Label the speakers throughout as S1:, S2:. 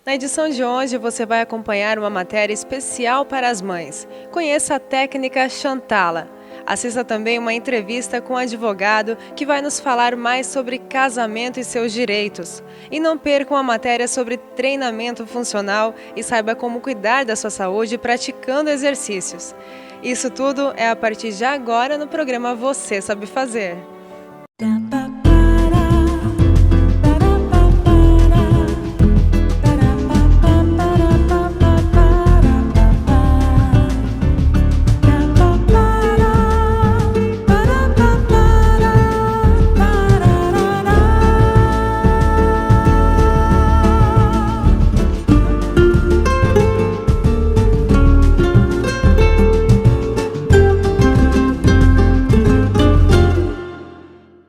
S1: Na edição de hoje, você vai acompanhar uma matéria especial para as mães. Conheça a técnica Chantala. Assista também uma entrevista com um advogado que vai nos falar mais sobre casamento e seus direitos. E não percam a matéria sobre treinamento funcional e saiba como cuidar da sua saúde praticando exercícios. Isso tudo é a partir de agora no programa Você Sabe Fazer.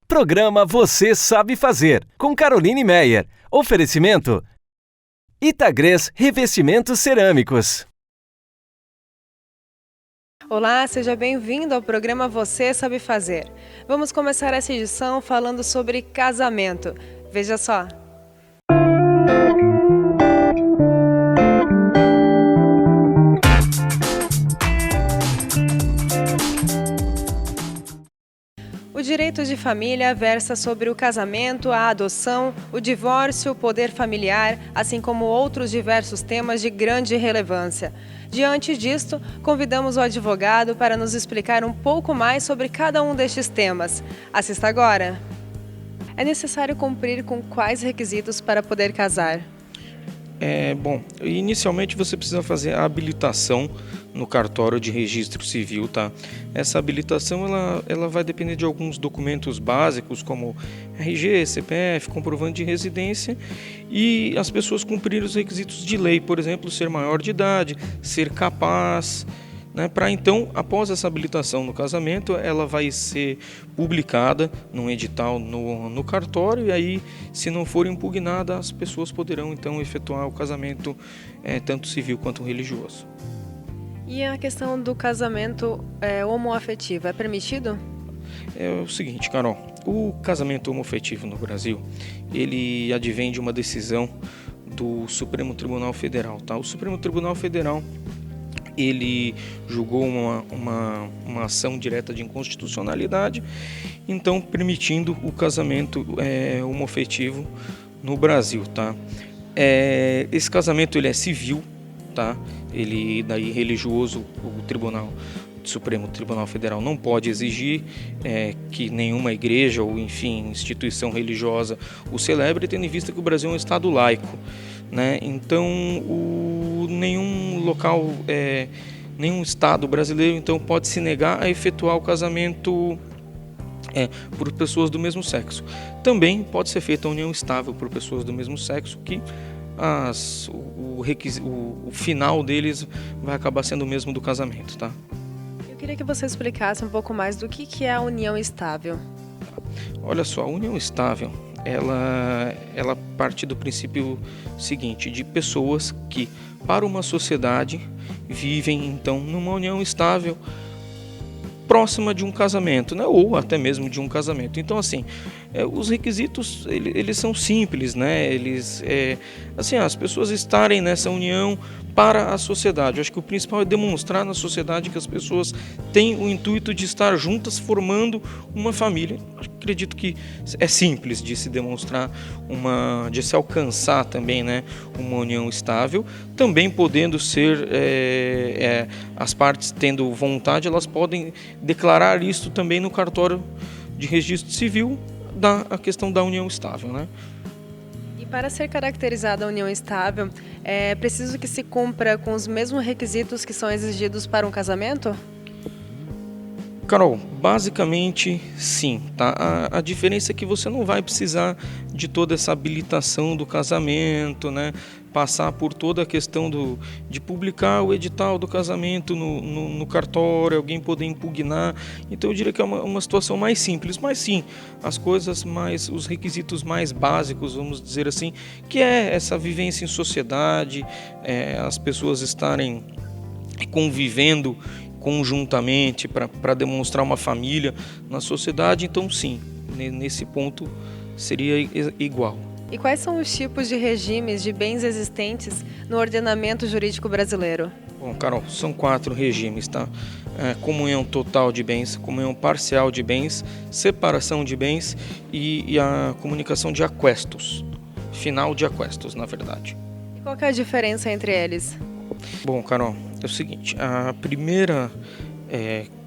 S2: Programa Você Sabe Fazer, com Caroline Meyer. Oferecimento Itagrês Revestimentos Cerâmicos.
S1: Olá, seja bem-vindo ao programa Você Sabe Fazer. Vamos começar essa edição falando sobre casamento. Veja só. O direito de família versa sobre o casamento, a adoção, o divórcio, o poder familiar, assim como outros diversos temas de grande relevância. Diante disto, convidamos o advogado para nos explicar um pouco mais sobre cada um destes temas. Assista agora! É necessário cumprir com quais requisitos para poder casar?
S3: Inicialmente você precisa fazer a habilitação no cartório de registro civil, tá? Essa habilitação ela vai depender de alguns documentos básicos como RG, CPF, comprovante de residência e as pessoas cumprirem os requisitos de lei, por exemplo, ser maior de idade, ser capaz, né? Para então, após essa habilitação no casamento, ela vai ser publicada num edital no cartório e aí, se não for impugnada, as pessoas poderão então efetuar o casamento tanto civil quanto religioso.
S1: E a questão do casamento homoafetivo, é permitido?
S3: É o seguinte, Carol, o casamento homoafetivo no Brasil, ele advém de uma decisão do Supremo Tribunal Federal, tá? O Supremo Tribunal Federal ele julgou uma ação direta de inconstitucionalidade, então permitindo o casamento homoafetivo no Brasil, tá? Esse casamento ele é civil, tá? Ele daí religioso, o Supremo Tribunal Federal não pode exigir que nenhuma igreja ou enfim instituição religiosa o celebre, tendo em vista que o Brasil é um estado laico, né? Então nenhum local, nenhum estado brasileiro então pode se negar a efetuar o casamento por pessoas do mesmo sexo. Também pode ser feita a união estável por pessoas do mesmo sexo, que o final deles vai acabar sendo o mesmo do casamento, tá?
S1: Eu queria que você explicasse um pouco mais do que é a união estável.
S3: Olha só, a união estável, ela parte do princípio seguinte, de pessoas que, para uma sociedade, vivem então numa união estável próxima de um casamento, né? Ou até mesmo de um casamento. Então, assim, os requisitos eles são simples, né? As pessoas estarem nessa união para a sociedade. Eu acho que o principal é demonstrar na sociedade que as pessoas têm o intuito de estar juntas formando uma família. Acredito que é simples de se demonstrar de se alcançar também, né, uma união estável. Também podendo ser, as partes tendo vontade, elas podem declarar isso também no cartório de registro civil, a questão da união estável, né?
S1: E para ser caracterizada a união estável, é preciso que se cumpra com os mesmos requisitos que são exigidos para um casamento?
S3: Carol, basicamente sim, tá? A diferença é que você não vai precisar de toda essa habilitação do casamento, né? Passar por toda a questão de publicar o edital do casamento no cartório, alguém poder impugnar. Então eu diria que é uma situação mais simples, mas sim, os requisitos mais básicos, vamos dizer assim, que é essa vivência em sociedade, as pessoas estarem convivendo conjuntamente para demonstrar uma família na sociedade. Então sim, nesse ponto seria igual.
S1: E quais são os tipos de regimes de bens existentes no ordenamento jurídico brasileiro?
S3: Bom, Carol, são 4 regimes, tá? Comunhão total de bens, comunhão parcial de bens, separação de bens e a comunicação de aquestos, final de aquestos, na verdade.
S1: E qual que é a diferença entre eles?
S3: Bom, Carol, é o seguinte, a primeira,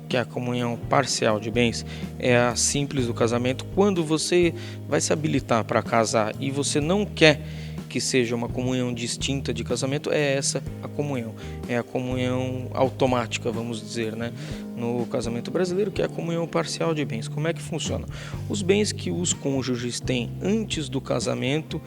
S3: que é a comunhão parcial de bens, é a simples do casamento. Quando você vai se habilitar para casar e você não quer que seja uma comunhão distinta de casamento, é essa a comunhão. É a comunhão automática, vamos dizer, né? No casamento brasileiro, que é a comunhão parcial de bens. Como é que funciona? Os bens que os cônjuges têm antes do casamento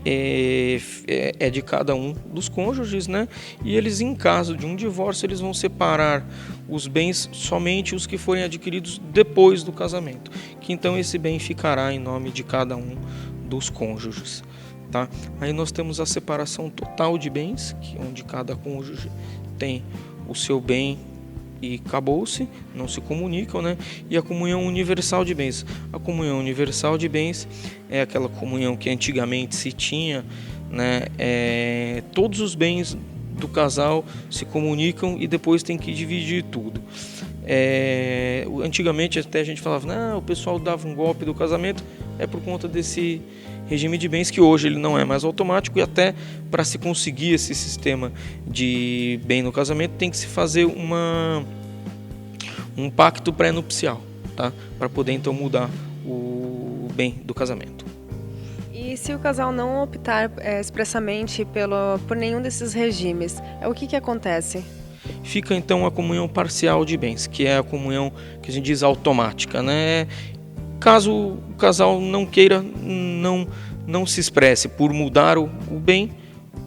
S3: é de cada um dos cônjuges, né? E eles, em caso de um divórcio, eles vão separar os bens somente os que forem adquiridos depois do casamento, que então esse bem ficará em nome de cada um dos cônjuges. Tá? Aí nós temos a separação total de bens, onde cada cônjuge tem o seu bem e acabou-se, não se comunicam, né? E a comunhão universal de bens. A comunhão universal de bens é aquela comunhão que antigamente se tinha, né? Todos os bens do casal se comunicam e depois tem que dividir tudo. Antigamente até a gente falava, não, o pessoal dava um golpe do casamento, é por conta desse regime de bens que hoje ele não é mais automático, e até para se conseguir esse sistema de bem no casamento tem que se fazer um pacto pré-nupcial, tá? Para poder então mudar o bem do casamento.
S1: E se o casal não optar expressamente por nenhum desses regimes, o que acontece?
S3: Fica então a comunhão parcial de bens, que é a comunhão que a gente diz automática, né? Caso o casal não queira, não se expresse por mudar o bem,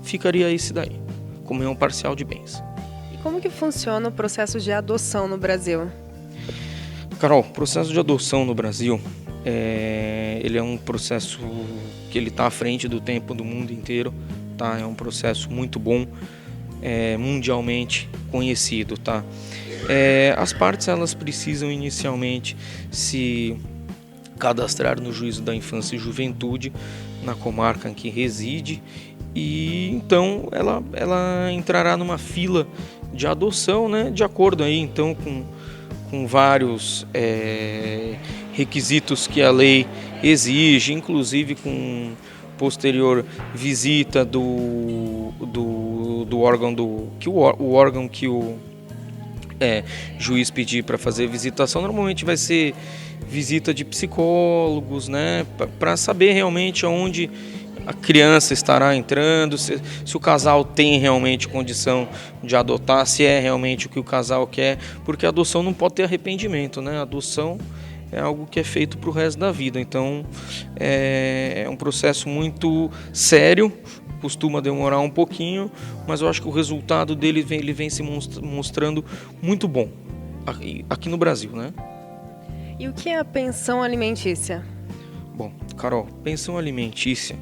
S3: ficaria esse daí, comunhão parcial de bens.
S1: E como que funciona o processo de adoção no Brasil?
S3: Carol, o processo de adoção no Brasil, ele é um processo que ele está à frente do tempo do mundo inteiro, tá? É um processo muito bom, mundialmente conhecido, tá? As partes elas precisam inicialmente se cadastrar no Juízo da Infância e Juventude, na comarca em que reside, e então ela entrará numa fila de adoção, né, de acordo aí então com vários requisitos que a lei exige, inclusive com posterior visita do órgão o órgão que o juiz pedir para fazer visitação. Normalmente vai ser visita de psicólogos, né, para saber realmente aonde a criança estará entrando, se o casal tem realmente condição de adotar, se é realmente o que o casal quer, porque a adoção não pode ter arrependimento, né? A adoção é algo que é feito para o resto da vida, então é um processo muito sério, costuma demorar um pouquinho, mas eu acho que o resultado dele vem se mostrando muito bom aqui no Brasil, né?
S1: E o que é a pensão alimentícia?
S3: Bom, Carol, pensão alimentícia,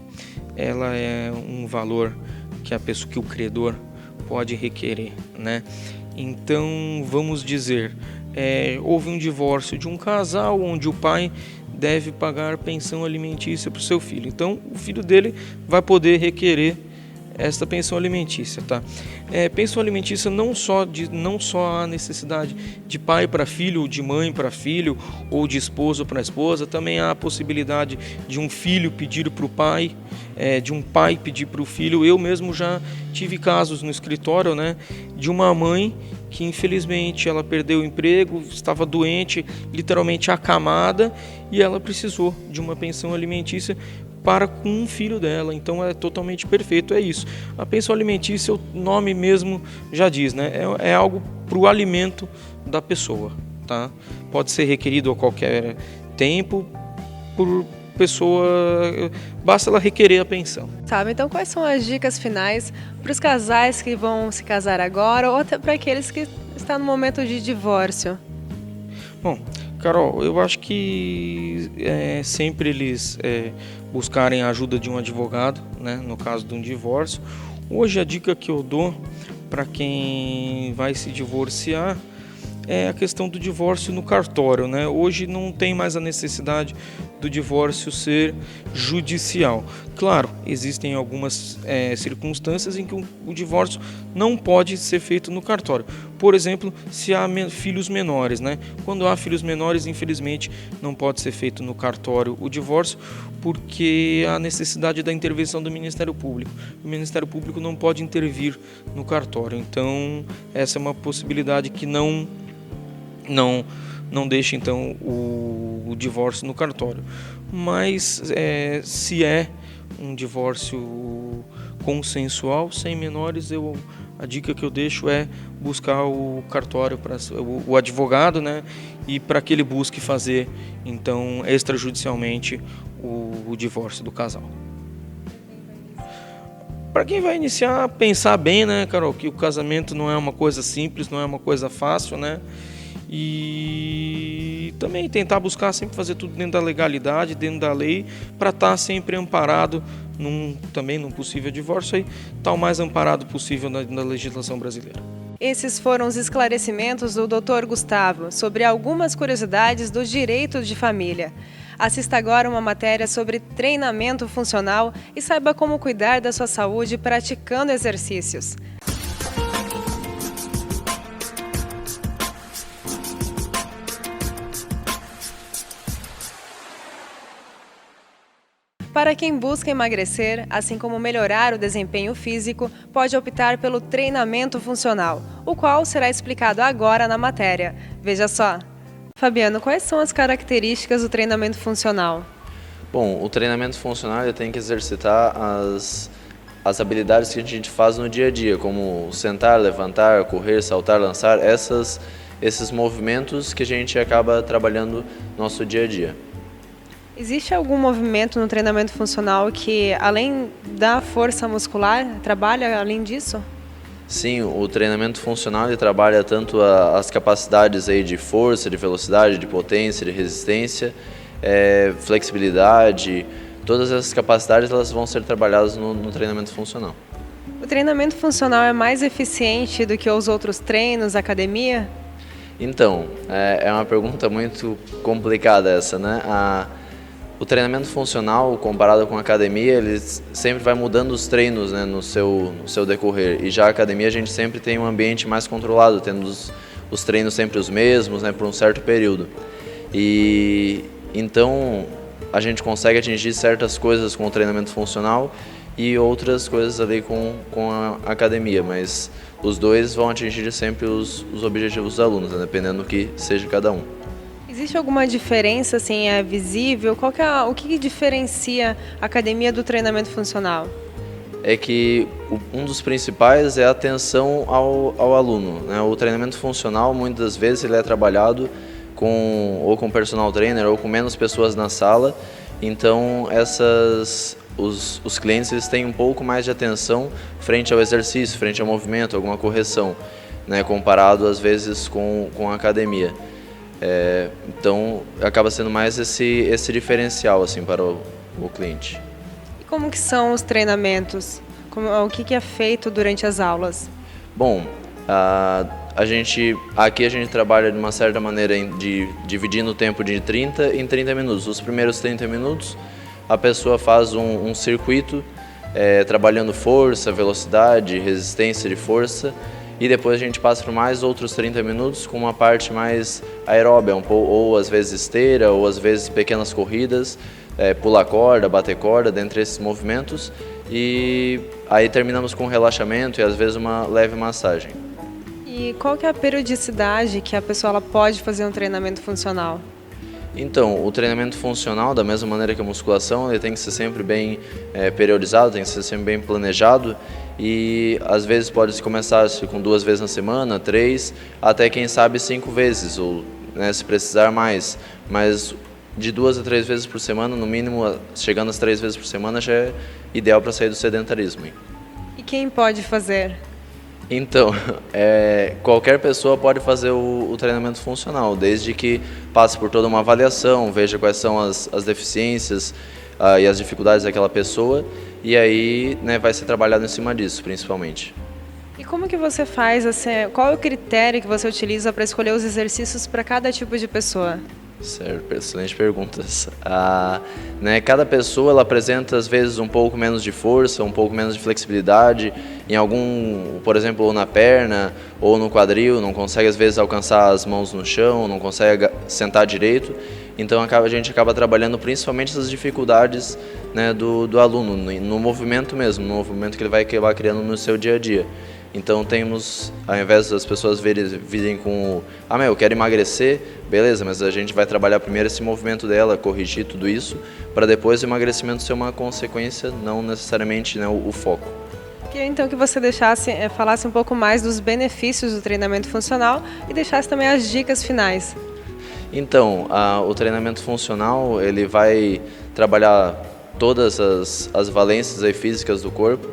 S3: ela é um valor que que o credor pode requerer, né? Então, vamos dizer, houve um divórcio de um casal onde o pai deve pagar pensão alimentícia para o seu filho. Então, o filho dele vai poder requerer esta pensão alimentícia, tá? Pensão alimentícia não só a necessidade de pai para filho, ou de mãe para filho, ou de esposo para esposa, também há a possibilidade de um filho pedir para o pai, de um pai pedir para o filho. Eu mesmo já tive casos no escritório, né, de uma mãe que infelizmente ela perdeu o emprego, estava doente, literalmente acamada, e ela precisou de uma pensão alimentícia para com um filho dela. Então é totalmente perfeito, é isso. A pensão alimentícia, o nome mesmo já diz, né? É algo para o alimento da pessoa, tá? Pode ser requerido a qualquer tempo por pessoa, basta ela requerer a pensão.
S1: Sabe, então quais são as dicas finais para os casais que vão se casar agora ou até para aqueles que estão no momento de divórcio?
S3: Bom, Carol, eu acho que sempre eles buscarem a ajuda de um advogado, né, no caso de um divórcio. Hoje a dica que eu dou para quem vai se divorciar, é a questão do divórcio no cartório, né? Hoje não tem mais a necessidade do divórcio ser judicial. Claro, existem algumas circunstâncias em que o divórcio não pode ser feito no cartório. Por exemplo, se há filhos menores, né? Quando há filhos menores, infelizmente, não pode ser feito no cartório o divórcio, porque há necessidade da intervenção do Ministério Público. O Ministério Público não pode intervir no cartório. Então, essa é uma possibilidade que não deixa então o divórcio no cartório. Mas se é um divórcio consensual, sem menores, a dica que eu deixo é buscar o cartório, o advogado, né? E para que ele busque fazer então extrajudicialmente o divórcio do casal. Para quem vai iniciar, pensar bem, né, Carol, que o casamento não é uma coisa simples, não é uma coisa fácil, né? E também tentar buscar sempre fazer tudo dentro da legalidade, dentro da lei, para estar sempre amparado também num possível divórcio, aí estar o mais amparado possível na legislação brasileira.
S1: Esses foram os esclarecimentos do Dr. Gustavo sobre algumas curiosidades do direito de família. Assista agora uma matéria sobre treinamento funcional e saiba como cuidar da sua saúde praticando exercícios. Para quem busca emagrecer, assim como melhorar o desempenho físico, pode optar pelo treinamento funcional, o qual será explicado agora na matéria. Veja só. Fabiano, quais são as características do treinamento funcional?
S4: Bom, o treinamento funcional ele tem que exercitar as habilidades que a gente faz no dia a dia, como sentar, levantar, correr, saltar, lançar, esses movimentos que a gente acaba trabalhando no nosso dia a dia.
S1: Existe algum movimento no treinamento funcional que, além da força muscular, trabalha além disso?
S4: Sim, o treinamento funcional ele trabalha tanto as capacidades aí de força, de velocidade, de potência, de resistência, flexibilidade. Todas essas capacidades elas vão ser trabalhadas no treinamento funcional.
S1: O treinamento funcional é mais eficiente do que os outros treinos, academia?
S4: Então, é uma pergunta muito complicada essa, né? O treinamento funcional, comparado com a academia, ele sempre vai mudando os treinos, né, no seu decorrer. E já a academia a gente sempre tem um ambiente mais controlado, tendo os treinos sempre os mesmos, né, por um certo período. E então a gente consegue atingir certas coisas com o treinamento funcional e outras coisas ali com a academia, mas os dois vão atingir sempre os objetivos dos alunos, né, dependendo do que seja cada um.
S1: Existe alguma diferença, assim, visível? O que diferencia a academia do treinamento funcional?
S4: É que um dos principais é a atenção ao aluno, né? O treinamento funcional, muitas vezes, ele é trabalhado ou com personal trainer ou com menos pessoas na sala. Então, os clientes eles têm um pouco mais de atenção frente ao exercício, frente ao movimento, alguma correção, né? Comparado, às vezes, com a academia. Então acaba sendo mais esse diferencial assim para o cliente.
S1: E como que são os treinamentos? O que é feito durante as aulas?
S4: Bom, aqui a gente trabalha de uma certa maneira dividindo o tempo de 30 em 30 minutos. Os primeiros 30 minutos a pessoa faz um circuito trabalhando força, velocidade, resistência de força. E depois a gente passa por mais outros 30 minutos com uma parte mais aeróbica, ou às vezes esteira, ou às vezes pequenas corridas, pular corda, bater corda, dentre esses movimentos. E aí terminamos com relaxamento e às vezes uma leve massagem.
S1: E qual que é a periodicidade que a pessoa ela pode fazer um treinamento funcional?
S4: Então, o treinamento funcional, da mesma maneira que a musculação, ele tem que ser sempre bem periodizado, tem que ser sempre bem planejado. E às vezes pode começar com 2 vezes na semana, 3, até quem sabe 5 vezes, ou né, se precisar mais. Mas de 2 a 3 vezes por semana, no mínimo, chegando às 3 vezes por semana, já é ideal para sair do sedentarismo.
S1: E quem pode fazer?
S4: Então, qualquer pessoa pode fazer o treinamento funcional, desde que passe por toda uma avaliação, veja quais são as deficiências e as dificuldades daquela pessoa, e aí né, vai ser trabalhado em cima disso, principalmente.
S1: E como que você faz, assim, qual é o critério que você utiliza para escolher os exercícios para cada tipo de pessoa?
S4: Certo, excelente perguntas. Cada pessoa ela apresenta às vezes um pouco menos de força, um pouco menos de flexibilidade em algum, por exemplo, ou na perna ou no quadril, não consegue às vezes alcançar as mãos no chão, não consegue sentar direito. Então a gente acaba trabalhando principalmente essas dificuldades, né, do aluno, no movimento mesmo, no movimento que ele vai acabar criando no seu dia a dia. Então temos, ao invés das pessoas virem com eu quero emagrecer, beleza, mas a gente vai trabalhar primeiro esse movimento dela, corrigir tudo isso, para depois o emagrecimento ser uma consequência, não necessariamente, né, o foco.
S1: Queria então que você falasse um pouco mais dos benefícios do treinamento funcional e deixasse também as dicas finais.
S4: Então, o treinamento funcional ele vai trabalhar todas as valências aí físicas do corpo,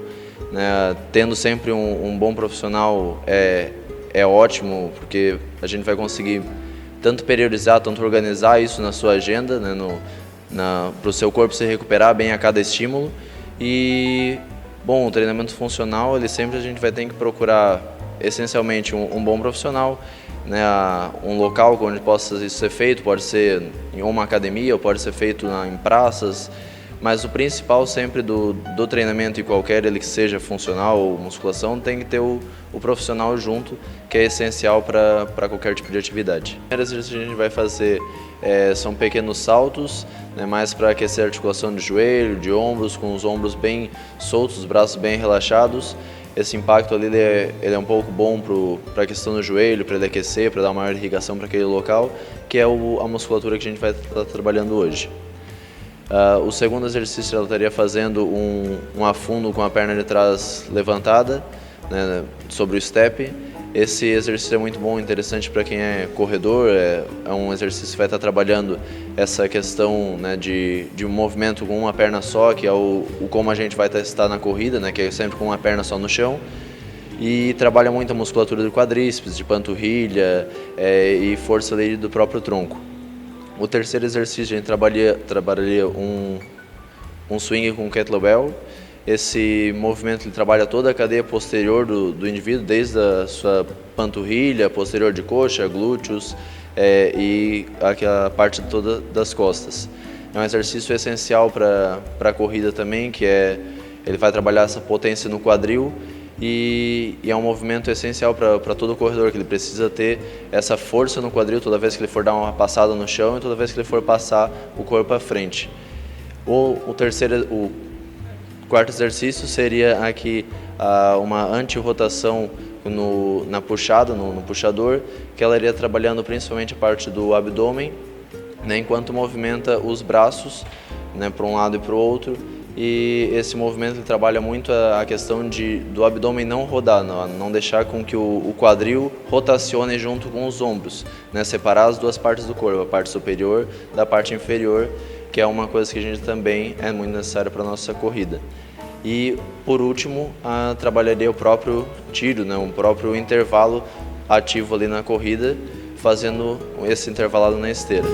S4: né? Tendo sempre um bom profissional é ótimo, porque a gente vai conseguir tanto periodizar, tanto organizar isso na sua agenda, né? Para o seu corpo se recuperar bem a cada estímulo. E, bom, o treinamento funcional, a gente vai ter que procurar essencialmente um bom profissional, né, um local onde possa isso ser feito, pode ser em uma academia ou pode ser feito em praças, mas o principal sempre do treinamento, e qualquer ele que seja funcional ou musculação, tem que ter o profissional junto, que é essencial para qualquer tipo de atividade. O primeiro exercício que a gente vai fazer são pequenos saltos, né, mais para aquecer a articulação de joelho, de ombros, com os ombros bem soltos, os braços bem relaxados. Esse impacto ali ele é um pouco bom para a questão do joelho, para ele aquecer, para dar maior irrigação para aquele local, que é a musculatura que a gente vai estar trabalhando hoje. O segundo exercício ela estaria fazendo um afundo com a perna de trás levantada, né, sobre o step. Esse exercício é muito bom, interessante para quem é corredor, é um exercício que vai estar trabalhando essa questão, né, de um movimento com uma perna só, que é o como a gente vai testar na corrida, né, que é sempre com uma perna só no chão. E trabalha muito a musculatura do quadríceps, de panturrilha e força ali do próprio tronco. O terceiro exercício a gente trabalharia um swing com kettlebell. Esse movimento ele trabalha toda a cadeia posterior do indivíduo, desde a sua panturrilha, posterior de coxa, glúteos e a parte toda das costas. É um exercício essencial para a corrida também, que ele vai trabalhar essa potência no quadril e é um movimento essencial para todo corredor, que ele precisa ter essa força no quadril toda vez que ele for dar uma passada no chão e toda vez que ele for passar o corpo à frente. O quarto exercício seria aqui uma anti-rotação na puxada, no puxador, que ela iria trabalhando principalmente a parte do abdômen, né, enquanto movimenta os braços, né, para um lado e para o outro. E esse movimento ele trabalha muito a questão do abdômen não rodar, não deixar com que o quadril rotacione junto com os ombros, né, separar as duas partes do corpo, a parte superior da parte inferior, que é uma coisa que a gente também é muito necessária para a nossa corrida. E, por último, trabalharia o próprio tiro, né, um próprio intervalo ativo ali na corrida, fazendo esse intervalado na esteira.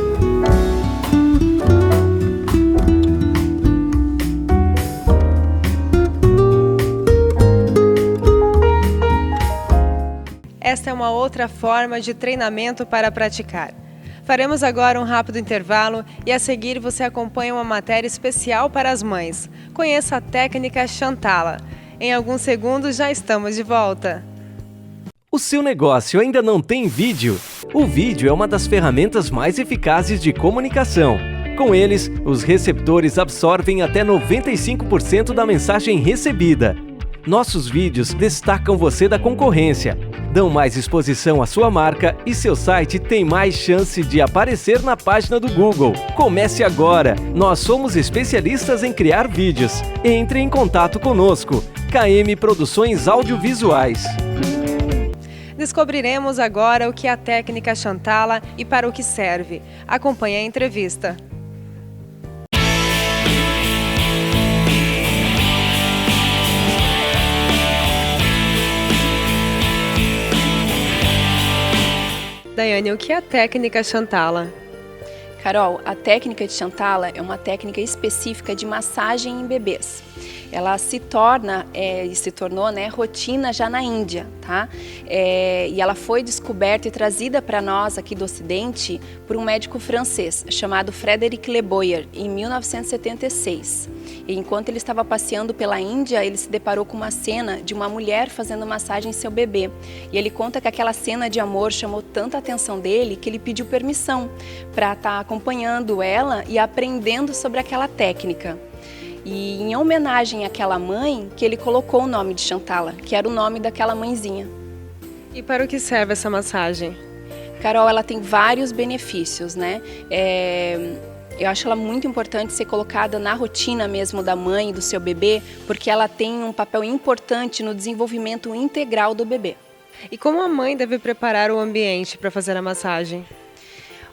S1: Esta é uma outra forma de treinamento para praticar. Faremos agora um rápido intervalo e a seguir você acompanha uma matéria especial para as mães. Conheça a técnica Chantala. Em alguns segundos já estamos de volta.
S2: O seu negócio ainda não tem vídeo? O vídeo é uma das ferramentas mais eficazes de comunicação. Com eles, os receptores absorvem até 95% da mensagem recebida. Nossos vídeos destacam você da concorrência, dão mais exposição à sua marca e seu site tem mais chance de aparecer na página do Google. Comece agora! Nós somos especialistas em criar vídeos. Entre em contato conosco. KM Produções Audiovisuais.
S1: Descobriremos agora o que é a técnica Chantala e para o que serve. Acompanhe a entrevista. Daiane, o que é a técnica Chantala?
S5: Carol, a técnica de Chantala é uma técnica específica de massagem em bebês. ela se tornou, né, rotina já na Índia, tá? E ela foi descoberta e trazida para nós aqui do Ocidente por um médico francês chamado Frédéric Le Boyer, em 1976. E enquanto ele estava passeando pela Índia, ele se deparou com uma cena de uma mulher fazendo massagem em seu bebê. E ele conta que aquela cena de amor chamou tanta atenção dele que ele pediu permissão para estar acompanhando ela e aprendendo sobre aquela técnica. E em homenagem àquela mãe, que ele colocou o nome de Shantala, que era o nome daquela mãezinha.
S1: E para o que serve essa massagem?
S5: Carol, ela tem vários benefícios, né? Eu acho ela muito importante ser colocada na rotina mesmo da mãe e do seu bebê, porque ela tem um papel importante no desenvolvimento integral do bebê.
S1: E como a mãe deve preparar o ambiente para fazer a massagem?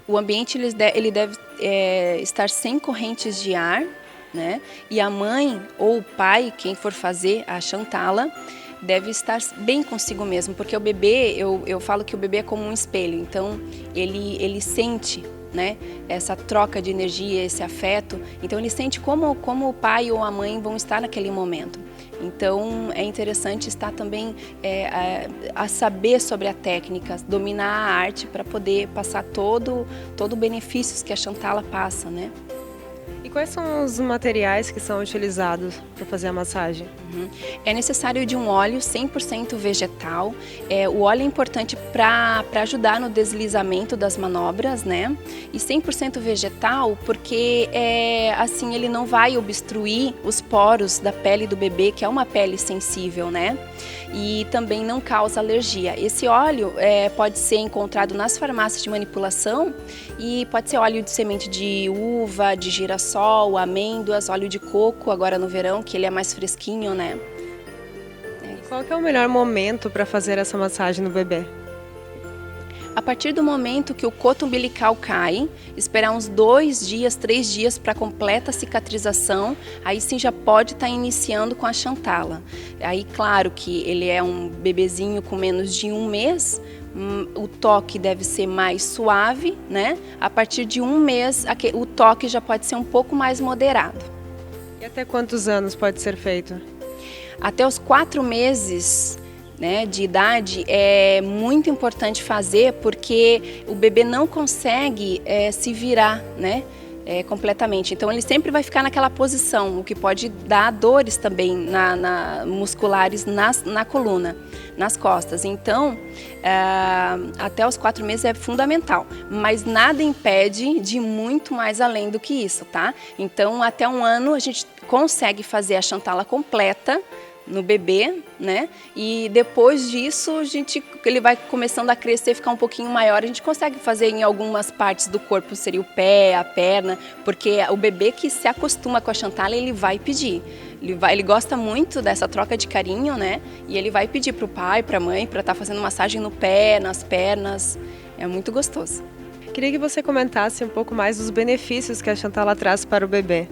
S5: O ambiente ele deve estar sem correntes de ar, né? E a mãe ou o pai, quem for fazer a Shantala, deve estar bem consigo mesmo, porque o bebê, eu falo que o bebê é como um espelho, então ele sente, né, essa troca de energia, esse afeto, então ele sente como o pai ou a mãe vão estar naquele momento. Então é interessante estar também a saber sobre a técnica, dominar a arte para poder passar todo o benefícios que a Shantala passa, né?
S1: E quais são os materiais que são utilizados para fazer a massagem?
S5: É necessário de um óleo 100% vegetal. O óleo é importante para ajudar no deslizamento das manobras, né? E 100% vegetal porque assim ele não vai obstruir os poros da pele do bebê, que é uma pele sensível, né? E também não causa alergia. Esse óleo pode ser encontrado nas farmácias de manipulação e pode ser óleo de semente de uva, de girassol, amêndoas, óleo de coco, agora no verão, que ele é mais fresquinho, né?
S1: Qual que é o melhor momento para fazer essa massagem no bebê?
S5: A partir do momento que o coto umbilical cai, esperar uns 2 dias, 3 dias para completa cicatrização, aí sim já pode estar iniciando com a Shantala. Aí claro que ele é um bebezinho com menos de 1 mês, o toque deve ser mais suave, né? A partir de 1 mês, o toque já pode ser um pouco mais moderado.
S1: E até quantos anos pode ser feito?
S5: Até os 4 meses, né, de idade é muito importante fazer porque o bebê não consegue se virar, né, completamente. Então ele sempre vai ficar naquela posição, o que pode dar dores também musculares na coluna, nas costas. Então até os 4 meses é fundamental, mas nada impede de ir muito mais além do que isso, tá? Então até 1 ano a gente consegue fazer a Shantala completa no bebê, né? E depois disso ele vai começando a crescer, ficar um pouquinho maior. A gente consegue fazer em algumas partes do corpo, seria o pé, a perna, porque o bebê que se acostuma com a Shantala, ele vai pedir. Ele gosta muito dessa troca de carinho, né? E ele vai pedir para o pai, para a mãe, para estar fazendo massagem no pé, nas pernas. É muito gostoso.
S1: Queria que você comentasse um pouco mais dos benefícios que a Shantala traz para o bebê.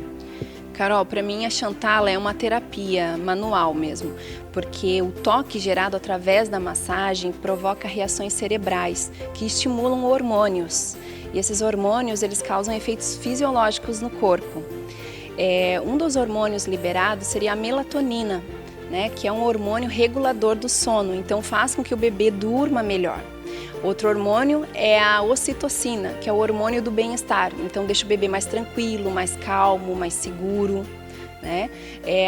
S5: Carol, para mim a Shantala é uma terapia manual mesmo, porque o toque gerado através da massagem provoca reações cerebrais que estimulam hormônios. E esses hormônios eles causam efeitos fisiológicos no corpo. Um dos hormônios liberados seria a melatonina, né, que é um hormônio regulador do sono, então faz com que o bebê durma melhor. Outro hormônio é a ocitocina, que é o hormônio do bem-estar. Então deixa o bebê mais tranquilo, mais calmo, mais seguro, né?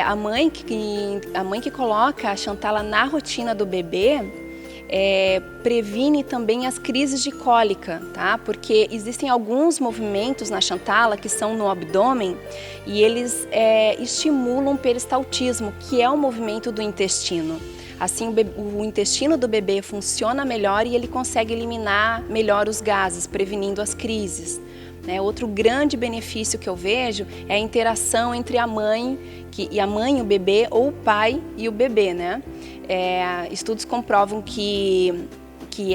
S5: A mãe que coloca a Shantala na rotina do bebê previne também as crises de cólica, tá? Porque existem alguns movimentos na Shantala que são no abdômen e eles estimulam o peristaltismo, que é o movimento do intestino. Assim, o intestino do bebê funciona melhor e ele consegue eliminar melhor os gases, prevenindo as crises. Outro grande benefício que eu vejo é a interação entre a mãe e o bebê, ou o pai e o bebê, né? Estudos comprovam que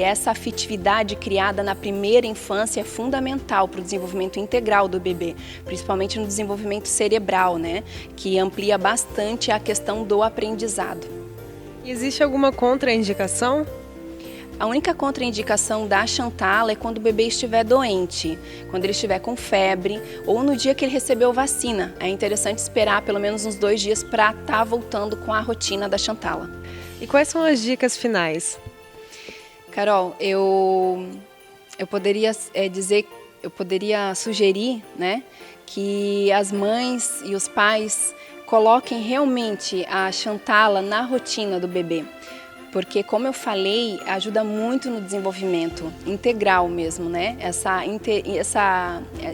S5: essa afetividade criada na primeira infância é fundamental para o desenvolvimento integral do bebê, principalmente no desenvolvimento cerebral, né? Que amplia bastante a questão do aprendizado.
S1: E existe alguma contraindicação?
S5: A única contraindicação da Chantala é quando o bebê estiver doente, quando ele estiver com febre ou no dia que ele recebeu vacina. É interessante esperar pelo menos uns 2 dias para estar voltando com a rotina da Chantala.
S1: E quais são as dicas finais?
S5: Carol, eu poderia sugerir, né, que as mães e os pais coloquem realmente a Chantala na rotina do bebê. Porque, como eu falei, ajuda muito no desenvolvimento integral mesmo, né?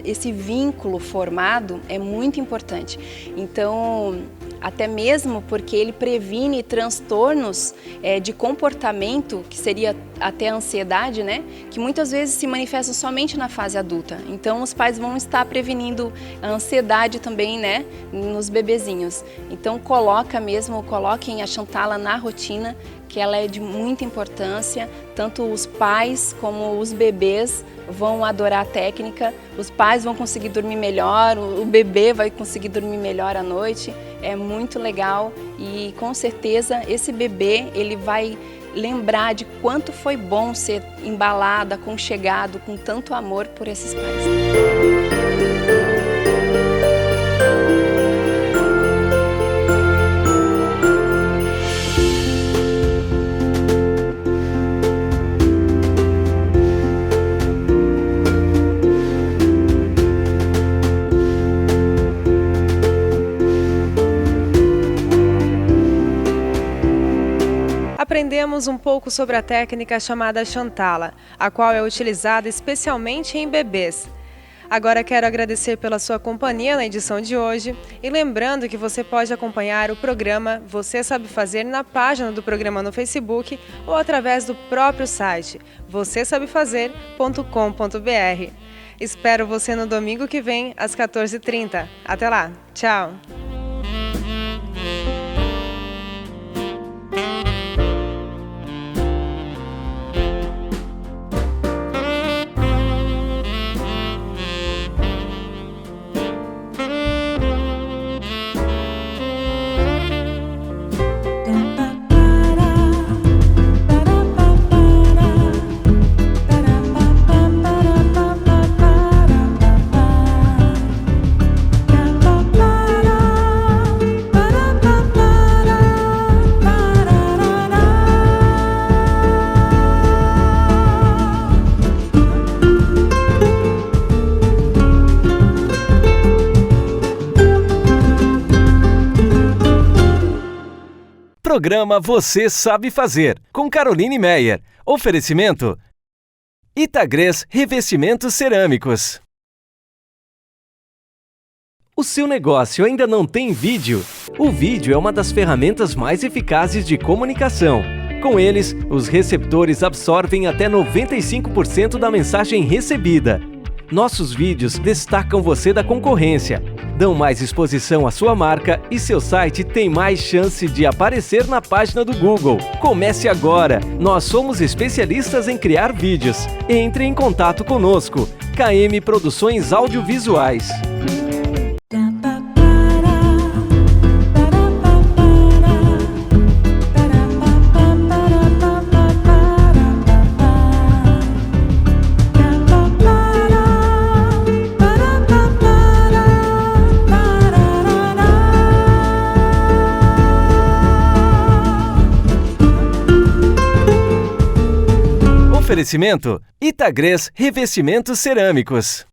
S5: Esse vínculo formado é muito importante. Então, até mesmo porque ele previne transtornos de comportamento, que seria até a ansiedade, né? Que muitas vezes se manifestam somente na fase adulta. Então, os pais vão estar prevenindo a ansiedade também, né? Nos bebezinhos. Então, coloquem a Chantala na rotina, que ela é de muita importância, tanto os pais como os bebês vão adorar a técnica, os pais vão conseguir dormir melhor, o bebê vai conseguir dormir melhor à noite, é muito legal e com certeza esse bebê ele vai lembrar de quanto foi bom ser embalado, aconchegado com tanto amor por esses pais.
S1: Aprendemos um pouco sobre a técnica chamada Chantala, a qual é utilizada especialmente em bebês. Agora quero agradecer pela sua companhia na edição de hoje e lembrando que você pode acompanhar o programa Você Sabe Fazer na página do programa no Facebook ou através do próprio site vocêsabefazer.com.br. Espero você no domingo que vem às 14h30. Até lá, tchau!
S2: Programa Você Sabe Fazer, com Caroline Meyer. Oferecimento Itagres Revestimentos Cerâmicos. O seu negócio ainda não tem vídeo? O vídeo é uma das ferramentas mais eficazes de comunicação. Com eles, os receptores absorvem até 95% da mensagem recebida. Nossos vídeos destacam você da concorrência, dão mais exposição à sua marca e seu site tem mais chance de aparecer na página do Google. Comece agora! Nós somos especialistas em criar vídeos. Entre em contato conosco. KM Produções Audiovisuais. Oferecimento Itagres Revestimentos Cerâmicos.